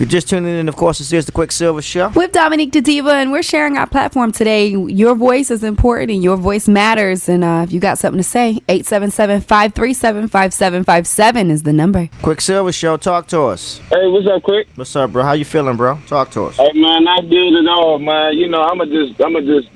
you're just tuning in, of course, this is the Quicksilver Show. With Dominique Dativa, and we're sharing our platform today. Your voice is important and your voice matters. And if you got something to say, 877-537-5757 is the number. Quicksilver Show, talk to us. Hey, what's up, Quick? What's up, bro? How you feeling, bro? Talk to us. Hey, man, not good at all, man. You know, I'ma just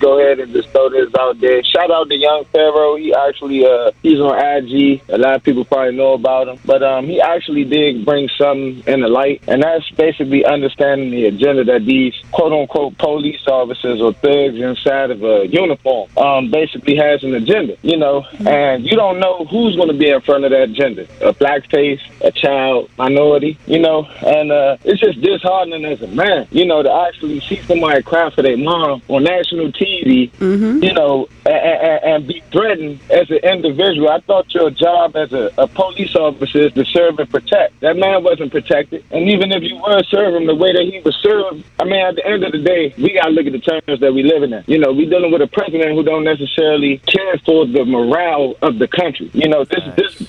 go ahead and just throw this out there. Shout out to Young Pharaoh. He actually, he's on IG. A lot of people probably know about him, but he actually did bring something in the light, and that's basically understanding the agenda that these quote-unquote police officers or thugs inside of a uniform basically has an agenda, you know, and you don't know who's going to be in front of that agenda, a blackface, a child, minority, you know, and it's just disheartening as a man, you know, to actually see somebody cry for their mom on national TV, you know, and be threatened as an individual. I thought your job as a police officer is to serve and protect. That man wasn't protected, and even if you were serving the way that he was served, I mean, at the end of the day, we got to look at the terms that we living in. You know, we dealing with a president who don't necessarily care for the morale of the country. You know,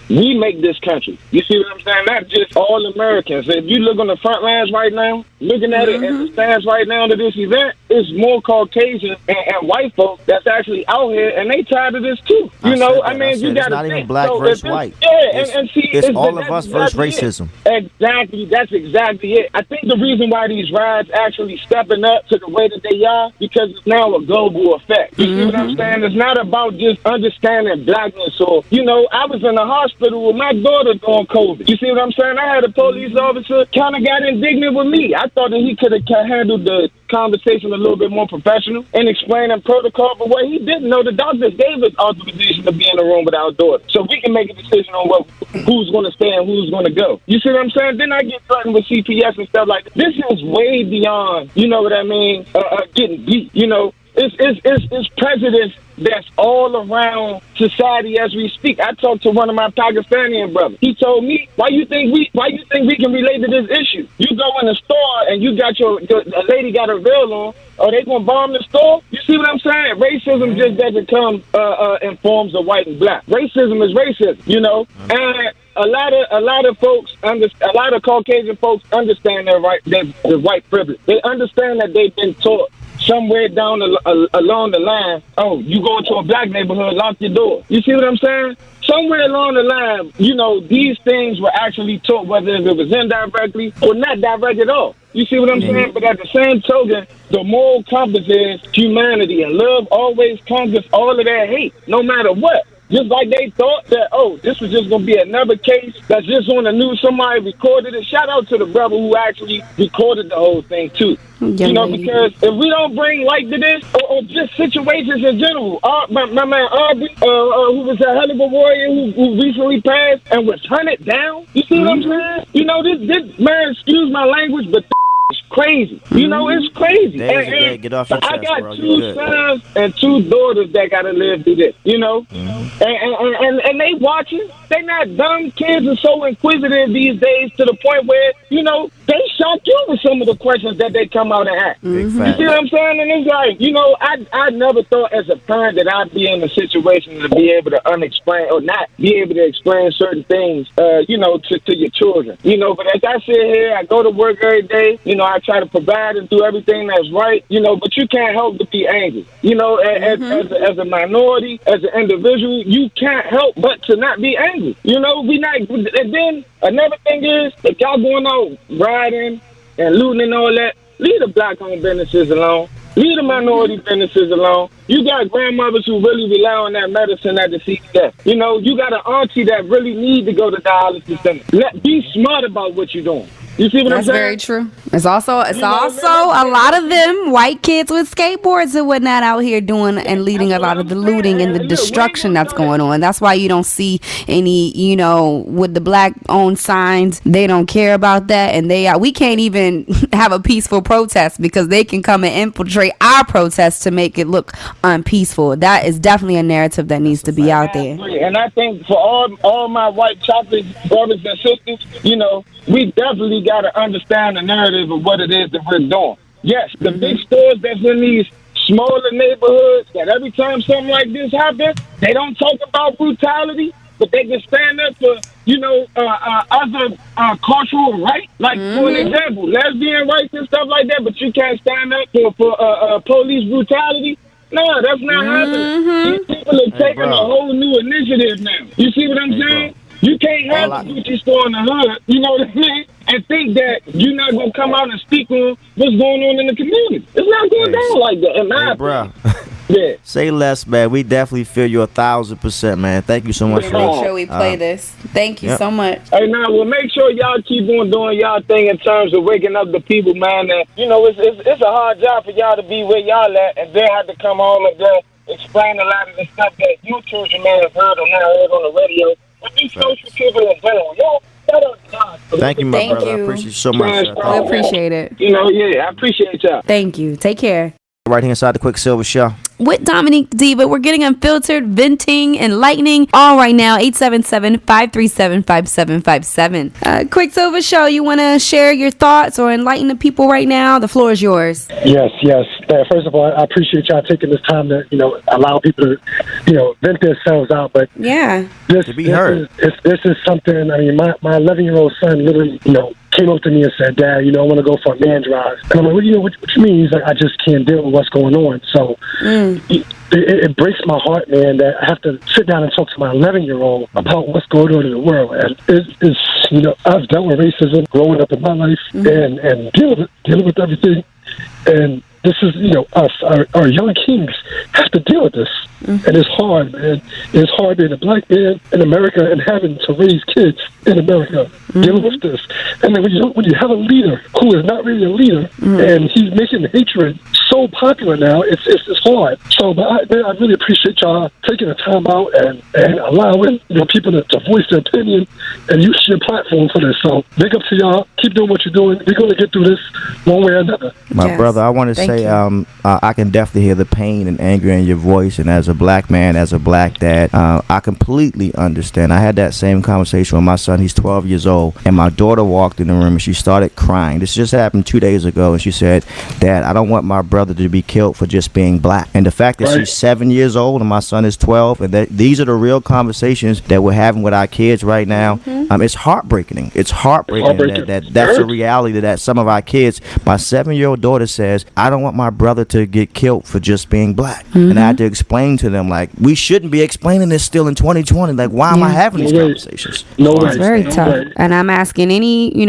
we make this country. You see what I'm saying? Not just all Americans. If you look on the front lines right now, looking at it and the stands right now to this event, it's more Caucasian and white folks that's actually out here, and they tired of this too. You know, I mean, you got to think. It's not even black versus white. Yeah, and see, it's all of us versus racism. Exactly, that's exactly it. I think the reason why these riots actually stepping up to the way that they are, because it's now a global effect. You see what I'm saying? It's not about just understanding blackness or, you know, I was in the hospital with my daughter during COVID. You see what I'm saying? I had a police officer kind of got indignant with me. I thought that he could have handled the conversation a little bit more professional and explaining protocol, but what he didn't know, the doctors gave us authorization to be in the room with our daughter, so we can make a decision on who's going to stay and who's going to go. You see what I'm saying? Then I get threatened with CPS and stuff like that. This is way beyond, you know what I mean, getting beat. You know, it's prejudice that's all around society as we speak. I talked to one of my Pakistani brothers. He told me, why you think we can relate to this issue? You go in the store and you got a lady got her veil on, are they gonna bomb the store? You see what I'm saying? Racism just doesn't come in forms of white and black. Racism is racism, you know? And a lot of folks, a lot of Caucasian folks understand their white privilege. They understand that they've been taught somewhere down along the line, oh, you go into a black neighborhood, lock your door. You see what I'm saying? Somewhere along the line, you know, these things were actually taught, whether it was indirectly or not direct at all. You see what I'm saying? But at the same token, the moral compass is humanity, and love always conquers all of that hate, no matter what. Just like they thought that, oh, this was just going to be another case that's just on the news. Somebody recorded it. Shout out to the brother who actually recorded the whole thing, too. You know, because if we don't bring light to this, or just situations in general, my man Aubrey, who was a hell of a warrior who recently passed and was hunted down. You see what I'm saying? You know, this man, excuse my language, but it's crazy. You know, it's crazy. And get off your chest, I got bro. 2 sons and 2 daughters that got to live through this, you know? And they watching. They not dumb. Kids are so inquisitive these days to the point where, you know, they shock you with some of the questions that they come out and ask. You see what I'm saying? And it's like, you know, I never thought as a parent that I'd be in a situation to be able to unexplain or not be able to explain certain things, you know, to your children. You know, but as I sit here, I go to work every day, you know, I try to provide and do everything that's right, you know, but you can't help but be angry. You know, as a minority, as an individual, you can't help but to not be angry. You know, and then another thing is, if y'all going out riding and looting and all that, leave the black-owned businesses alone. Leave the minority businesses alone. You got grandmothers who really rely on that medicine at the CVS. You know, you got an auntie that really need to go to dialysis center. Be smart about what you're doing. You see what I'm saying? That's very true. It's also a lot of them white kids with skateboards and whatnot out here doing and leading a lot of the looting and the destruction that's going on. That's why you don't see any, you know, with the black owned signs. They don't care about that, and we can't even have a peaceful protest because they can come and infiltrate our protest to make it look unpeaceful. That is definitely a narrative that needs to be out there. And I think for all my white chocolate brothers and sisters, you know, we definitely got to understand the narrative of what it is that we're doing. Yes, the big stores that's in these smaller neighborhoods, that every time something like this happens, they don't talk about brutality, but they can stand up for other cultural rights, like for an example, lesbian rights and stuff like that. But you can't stand up for police brutality. No, that's not happening. These people are taking a whole new initiative now. You see what I'm saying? You can't have a Gucci store in the hood, you know what I mean? And think that you're not going to come out and speak on what's going on in the community. It's not going down like that, in my opinion. Yeah. Say less, man. We definitely feel you 1,000%, man. Thank you so much for Make sure we play this. Thank you so much. Hey, now, well, make sure y'all keep on doing y'all thing in terms of waking up the people, man. And, it's a hard job for y'all to be where y'all at and then have to come home and then explain a lot of the stuff that you children may have heard or not heard on the radio. But these social people in general, thank you, my brother. I appreciate you so much. We appreciate it. I appreciate y'all. Thank you. Take care. Right here inside the Quicksilver Show. With Dominique D, but we're getting unfiltered, venting, enlightening all right now. 877-537-5757. Quicksilver Show, you want to share your thoughts or enlighten the people right now? The floor is yours. Yes. First of all, I appreciate y'all taking this time to, allow people to, vent themselves out. But to be heard. This is something. I mean, my 11-year-old son literally, came up to me and said, "Dad, I want to go for a man drive." And I'm like, "Well, what you mean?" He's like, "I just can't deal with what's going on." So it breaks my heart, man, that I have to sit down and talk to my 11-year-old about what's going on in the world. And it's I've dealt with racism growing up in my life and dealing with everything. And this is, us, our young kings have to deal with this. And it's hard, man. It's hard being a black man in America and having to raise kids in America dealing with this. And then when you have a leader who is not really a leader and he's making hatred so popular now, it's hard. So, but I really appreciate y'all taking the time out and allowing people to voice their opinion and use your platform for this. So, big up to y'all. Keep doing what you're doing. We're going to get through this one way or another. My brother, I want to say I can definitely hear the pain and anger in your voice. And as a black man, as a black dad, I completely understand. I had that same conversation with my son. He's 12 years old. And my daughter walked in the room and she started crying. This just happened 2 days ago. And she said, "Dad, I don't want my brother to be killed for just being black." And the fact that she's 7 years old and my son is 12, and that these are the real conversations that we're having with our kids right now. It's heartbreaking. It's heartbreaking that's a reality that some of our kids. My 7-year-old daughter says, "I don't want my brother to get killed for just being black." And I had to explain to them, like, we shouldn't be explaining this still in 2020. Like, why am I having these conversations? It's very tough. And I'm asking any,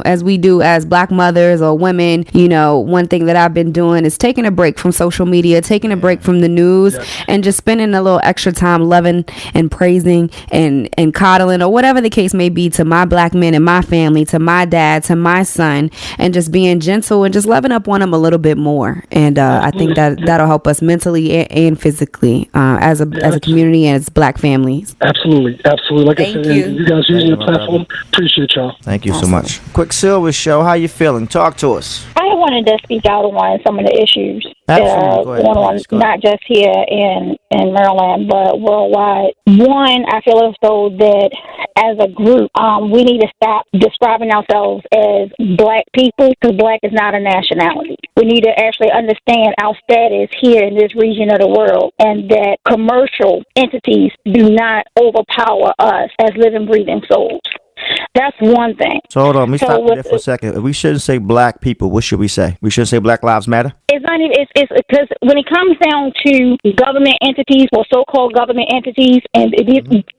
as we do as black mothers or women, one thing that I've been doing is taking a break from social media, taking a break from the news, and just spending a little extra time loving and praising and coddling or whatever the case may be to my black men and my family, to my dad, to my son, and just being gentle and just loving up on them a little bit more. And I think that'll help us mentally and physically as a community and as black families. Absolutely. Like I said, you guys using your platform. Appreciate y'all. Thank you so much. Quicksilver Show, how you feeling? Talk to us. I wanted to speak out on some of the issues that are going on, not just here in Maryland, but worldwide. One, I feel as though that as a group, we need to stop describing ourselves as black people, because black is not a nationality. We need to actually understand our status here in this region of the world, and that commercial entities do not overpower us as living, breathing souls. That's one thing. So hold on, let me stop you there for a second. If we shouldn't say black people, what should we say? We should say Black Lives Matter? It's not even, it's because when it comes down to government entities or so-called government entities, and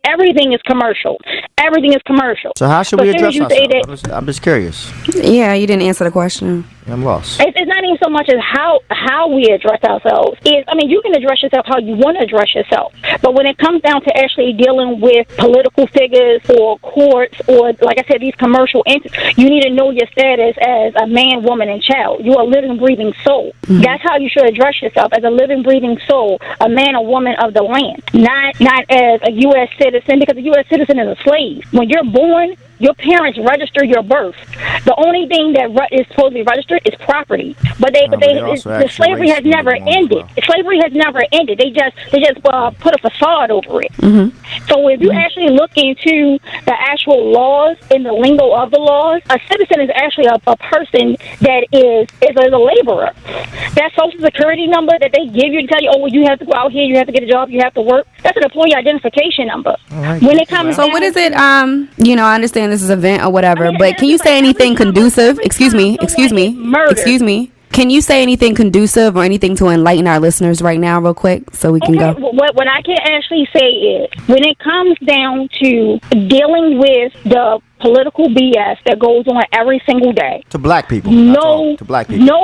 everything is commercial. Everything is commercial. So how should we address ourselves? I'm just curious. Yeah, you didn't answer the question. I'm lost. It's not even so much as how we address ourselves. You can address yourself how you want to address yourself. But when it comes down to actually dealing with political figures or courts or, like I said, these commercial entities, you need to know your status as a man, woman, and child. You are a living, breathing soul. That's how you should address yourself, as a living, breathing soul, a man or woman of the land, not as a U.S. citizen, because a U.S. citizen is a slave. When you're born, your parents register your birth. The only thing that is supposed to be registered is property. But the slavery has never ended. Slavery has never ended. They just put a facade over it. So if you actually look into the actual laws and the lingo of the laws, a citizen is actually a person that is a laborer. That social security number that they give you to tell you, oh, well, you have to go out here, you have to get a job, you have to work. That's an employee identification number. Right, when it comes, so what is it? You know, I understand this is an event or whatever, but can you say anything conducive? Excuse me. Can you say anything conducive or anything to enlighten our listeners right now, real quick, so we can go? What I can actually say is, when it comes down to dealing with the political BS that goes on every single day. To black people. Know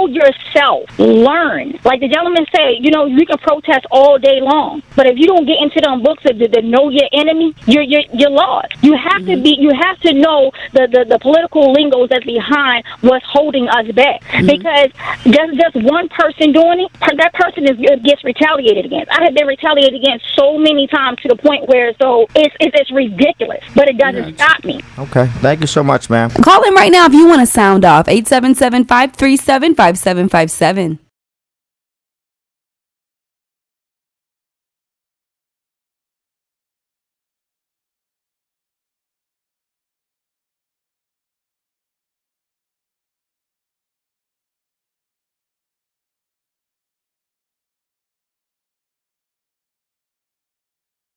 yourself. Learn. Like the gentleman said, you know, you can protest all day long, but if you don't get into them books of the know your enemy, you're lost. You have to be. You have to know the political lingos that's behind what's holding us back. Because just one person doing it, that person gets retaliated against. I have been retaliated against so many times to the point where it's ridiculous, but it doesn't stop me. Okay. Thank you so much, ma'am. Call in right now if you want to sound off. 877-537-5757.